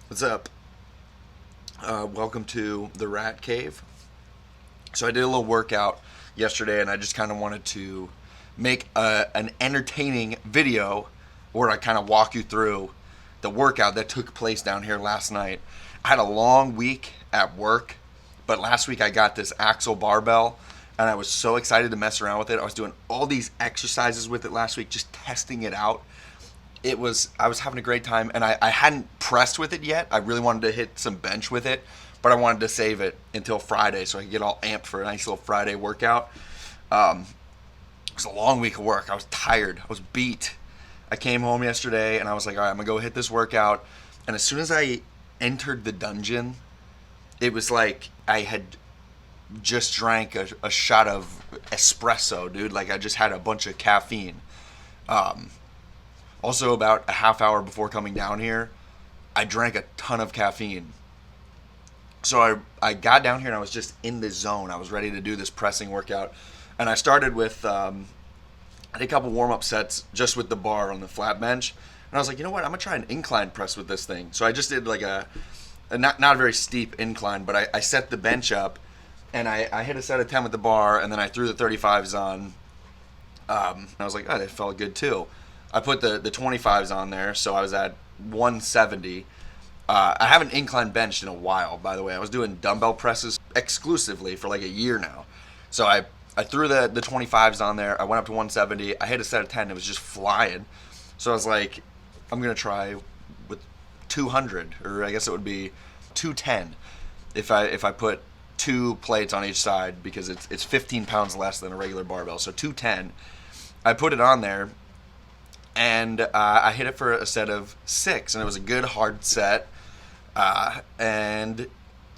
What's up? Welcome to the Rat Cave. So I did a little workout yesterday, and I just kind of wanted to make an entertaining video where I kind of walk you through the workout that took place down here last night. I had a long week at work, but last week I got this Axle barbell, and I was so excited to mess around with it. I was doing all these exercises with it last week, just testing it out. I was having a great time, and I hadn't pressed with it yet. I really wanted to hit some bench with it, but I wanted to save it until Friday so I could get all amped for a nice little Friday workout. It was a long week of work. I was tired. I was beat. I came home yesterday and I was like, all right, I'm gonna go hit this workout. And as soon as I entered the dungeon, it was like I had just drank a shot of espresso, dude. Like I just had a bunch of caffeine. Um, Also, about a half hour before coming down here, I drank a ton of caffeine. So I got down here and I was just in the zone. I was ready to do this pressing workout. And I started with, I did a couple warm up sets just with the bar on the flat bench. And I was like, you know what? I'm going to try an incline press with this thing. So I just did like a not a very steep incline, but I set the bench up and I hit a set of 10 with the bar, and then I threw the 35s on. And I was like, oh, that felt good too. I put the 25s on there, so I was at 170. I haven't incline benched in a while, by the way. I was doing dumbbell presses exclusively for like a year now. So I threw the 25s on there. I went up to 170. I hit a set of 10. It was just flying. So I was like, I'm going to try with 200, or I guess it would be 210 if I put two plates on each side, because it's 15 pounds less than a regular barbell. So 210. I put it on there, and I hit it for a set of 6, and it was a good hard set. And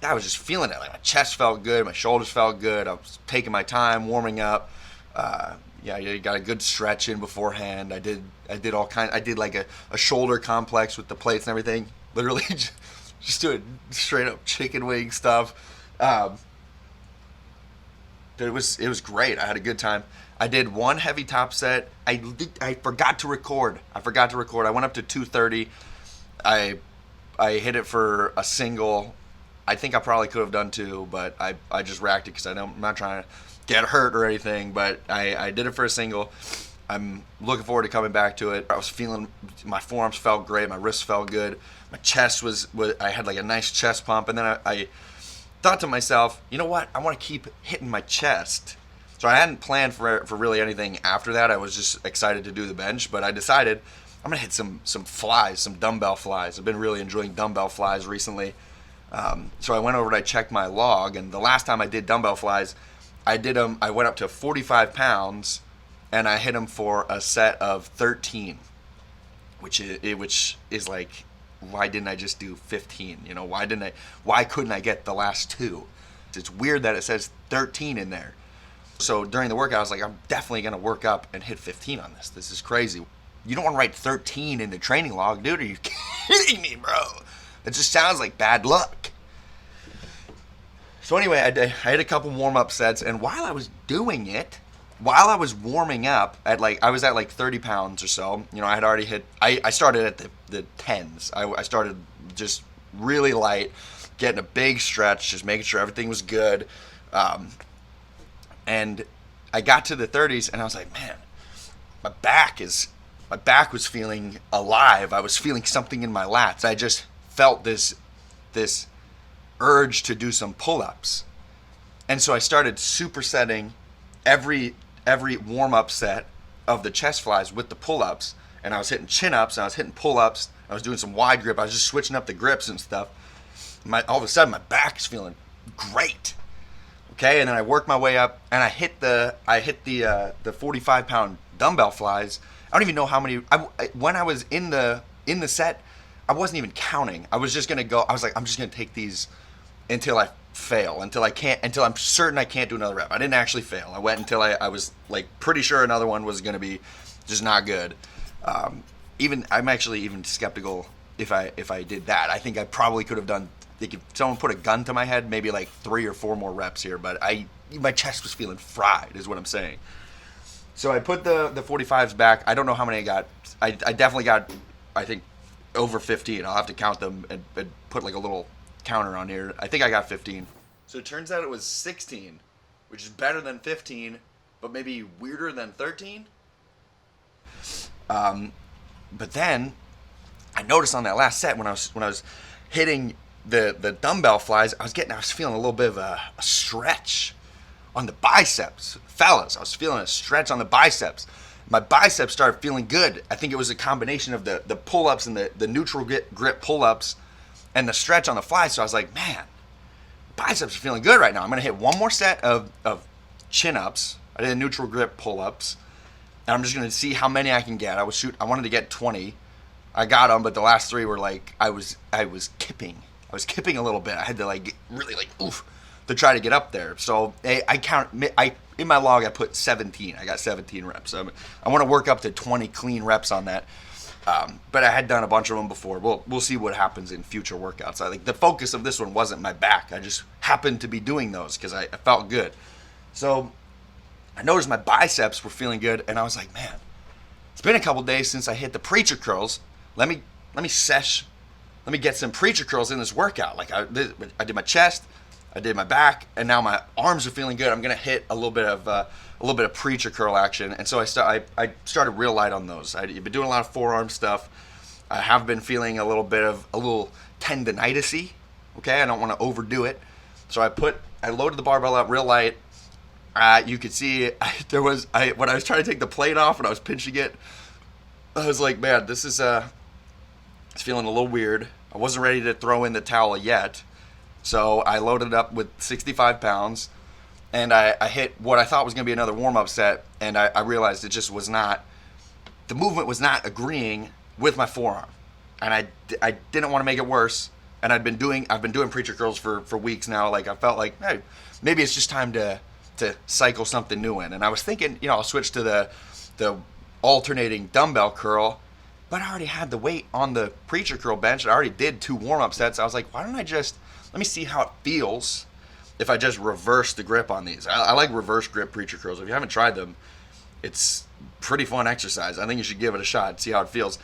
I was just feeling it. Like my chest felt good, my shoulders felt good. I was taking my time warming up. You got a good stretch in beforehand. I did all kind. I did like a shoulder complex with the plates and everything. Literally, just doing straight up chicken wing stuff. It was great. I had a good time. I did one heavy top set. I forgot to record. I went up to 230. I hit it for a single. I think I probably could have done two, but I just racked it because I'm not trying to get hurt or anything. But I did it for a single. I'm looking forward to coming back to it. I was feeling, my forearms felt great. My wrists felt good. My chest was I had like a nice chest pump. And then I thought to myself, you know what? I want to keep hitting my chest. So I hadn't planned for really anything after that. I was just excited to do the bench, but I decided I'm gonna hit some flies, some dumbbell flies. I've been really enjoying dumbbell flies recently. So I went over and I checked my log, and the last time I did dumbbell flies, I did them. I went up to 45 pounds, and I hit them for a set of 13, which is like, why didn't I just do 15? You know, why couldn't I get the last two? It's weird that it says 13 in there. So during the workout, I was like, I'm definitely going to work up and hit 15 on this. This is crazy. You don't want to write 13 in the training log, dude. Are you kidding me, bro? It just sounds like bad luck. So anyway, I had a couple warm-up sets, and while I was doing it, while I was warming up, I was at like 30 pounds or so. You know, I had already hit, I started at the 10s. I started just really light, getting a big stretch, just making sure everything was good. And I got to the 30s, and I was like, man, my back was feeling alive. I was feeling something in my lats. I just felt this urge to do some pull-ups. And so I started supersetting every warm-up set of the chest flies with the pull-ups. And I was hitting chin-ups, and I was hitting pull-ups. I was doing some wide grip. I was just switching up the grips and stuff. All of a sudden, my back is feeling great. Okay, and then I worked my way up, and I hit the 45-pound dumbbell flies. I don't even know how many. When I was in the set, I wasn't even counting. I was just gonna go. I was like, I'm just gonna take these until I fail, until I'm certain I can't do another rep. I didn't actually fail. I went until I was like pretty sure another one was gonna be just not good. I'm actually even skeptical if I did that. I think I probably could have done. Like if someone put a gun to my head, maybe like 3 or 4 more reps here. But my chest was feeling fried, is what I'm saying. So I put the 45s back. I don't know how many I got. I definitely got, I think, over 15. I'll have to count them and put like a little counter on here. I think I got 15. So it turns out it was 16, which is better than 15, but maybe weirder than 13. But then I noticed on that last set when I was hitting the dumbbell flies, I was feeling a little bit of a stretch on the biceps. Fellas, I was feeling a stretch on the biceps. My biceps started feeling good. I think it was a combination of the pull-ups and the neutral grip pull-ups and the stretch on the fly. So I was like, man, biceps are feeling good right now. I'm going to hit one more set of chin-ups. I did neutral grip pull-ups. And I'm just going to see how many I can get. I wanted to get 20. I got them, but the last 3 were like, I was kipping. I was kipping a little bit. I had to like really like oof to try to get up there. So in my log I put 17. I got 17 reps. I want to work up to 20 clean reps on that. But I had done a bunch of them before. We'll see what happens in future workouts. I think the focus of this one wasn't my back. I just happened to be doing those because I felt good. So I noticed my biceps were feeling good, and I was like, man, it's been a couple days since I hit the preacher curls. Let me get some preacher curls in this workout. Like I did my chest, I did my back, and now my arms are feeling good. I'm gonna hit a little bit of preacher curl action, and so I started real light on those. I've been doing a lot of forearm stuff. I have been feeling a little tendinitis-y. Okay, I don't want to overdo it, so I loaded the barbell up real light. You could see when I was trying to take the plate off and I was pinching it, I was like, man, this is it's feeling a little weird. I wasn't ready to throw in the towel yet, so I loaded it up with 65 pounds, and I hit what I thought was going to be another warm-up set, and I realized it just was not, the movement was not agreeing with my forearm, and I didn't want to make it worse, and I've been doing preacher curls for weeks now. Like I felt like, hey, maybe it's just time to cycle something new in. And I was thinking, I'll switch to the alternating dumbbell curl, but I already had the weight on the preacher curl bench. I already did 2 warm-up sets. I was like, why don't I let me see how it feels if I just reverse the grip on these. I like reverse grip preacher curls. If you haven't tried them, it's pretty fun exercise. I think you should give it a shot, see how it feels.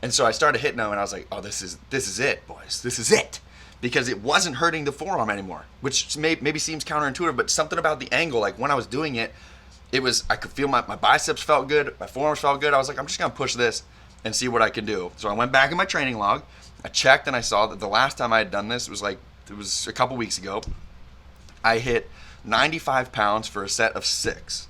And so I started hitting them, and I was like, oh, this is it, boys. This is it. Because it wasn't hurting the forearm anymore, which maybe seems counterintuitive, but something about the angle, like when I was doing it, I could feel my biceps felt good, my forearms felt good. I was like, I'm just going to push this and see what I can do. So I went back in my training log, I checked, and I saw that the last time I had done this, it was a couple weeks ago, I hit 95 pounds for a set of 6.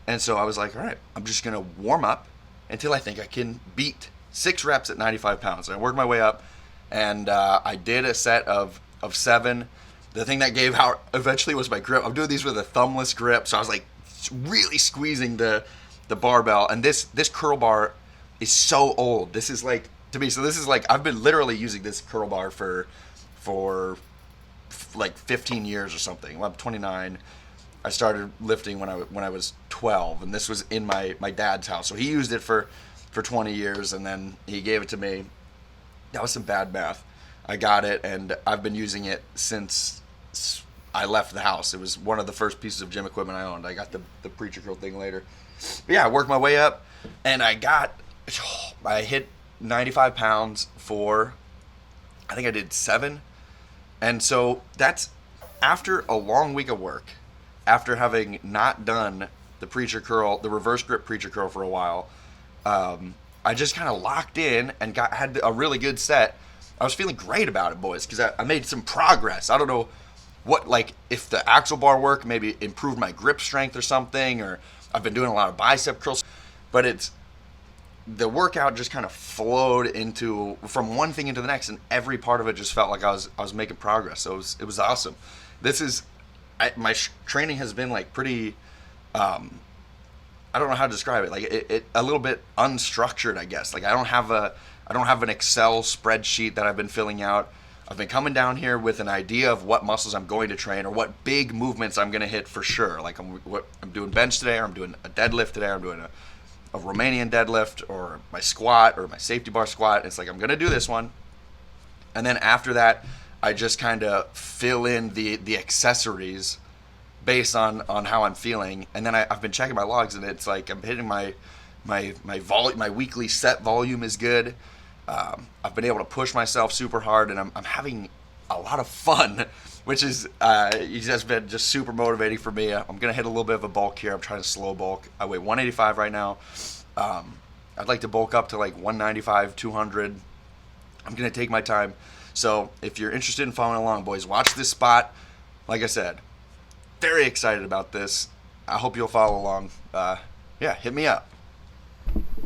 And so I was like, all right, I'm just going to warm up until I think I can beat 6 reps at 95 pounds. And I worked my way up. And I did a set of 7. The thing that gave out eventually was my grip. I'm doing these with a thumbless grip, so I was like really squeezing the barbell. And this curl bar is so old. This is like, to me, so this is like, I've been literally using this curl bar for like 15 years or something. I'm 29. I started lifting when I was 12, and this was in my dad's house. So he used it for 20 years, and then he gave it to me. That was some bad math. I got it, and I've been using it since I left the house. It was one of the first pieces of gym equipment I owned. I got the preacher curl thing later. But yeah, I worked my way up, and I hit 95 pounds for, I think I did 7. And so that's after a long week of work, after having not done the preacher curl, the reverse grip preacher curl for a while. I just kind of locked in and had a really good set. I was feeling great about it, boys, because I made some progress. I don't know if the axle bar work maybe improved my grip strength or something, or I've been doing a lot of bicep curls, but the workout just kind of flowed from one thing into the next, and every part of it just felt like I was making progress. So it was awesome. My training has been like pretty, I don't know how to describe it. Like it a little bit unstructured, I guess. Like I don't have an Excel spreadsheet that I've been filling out. I've been coming down here with an idea of what muscles I'm going to train or what big movements I'm going to hit for sure. Like I'm doing bench today, or I'm doing a deadlift today, or I'm doing a Romanian deadlift, or my squat, or my safety bar squat. It's like I'm going to do this one, and then after that, I just kind of fill in the accessories based on how I'm feeling. And then I've been checking my logs, and it's like I'm hitting my weekly set volume is good. I've been able to push myself super hard, and I'm having a lot of fun, which is has been just super motivating for me. I'm gonna hit a little bit of a bulk here. I'm trying to slow bulk. I weigh 185 right now. I'd like to bulk up to like 195, 200. I'm gonna take my time. So if you're interested in following along, boys, watch this spot. Like I said, very excited about this. I hope you'll follow along. Yeah, hit me up.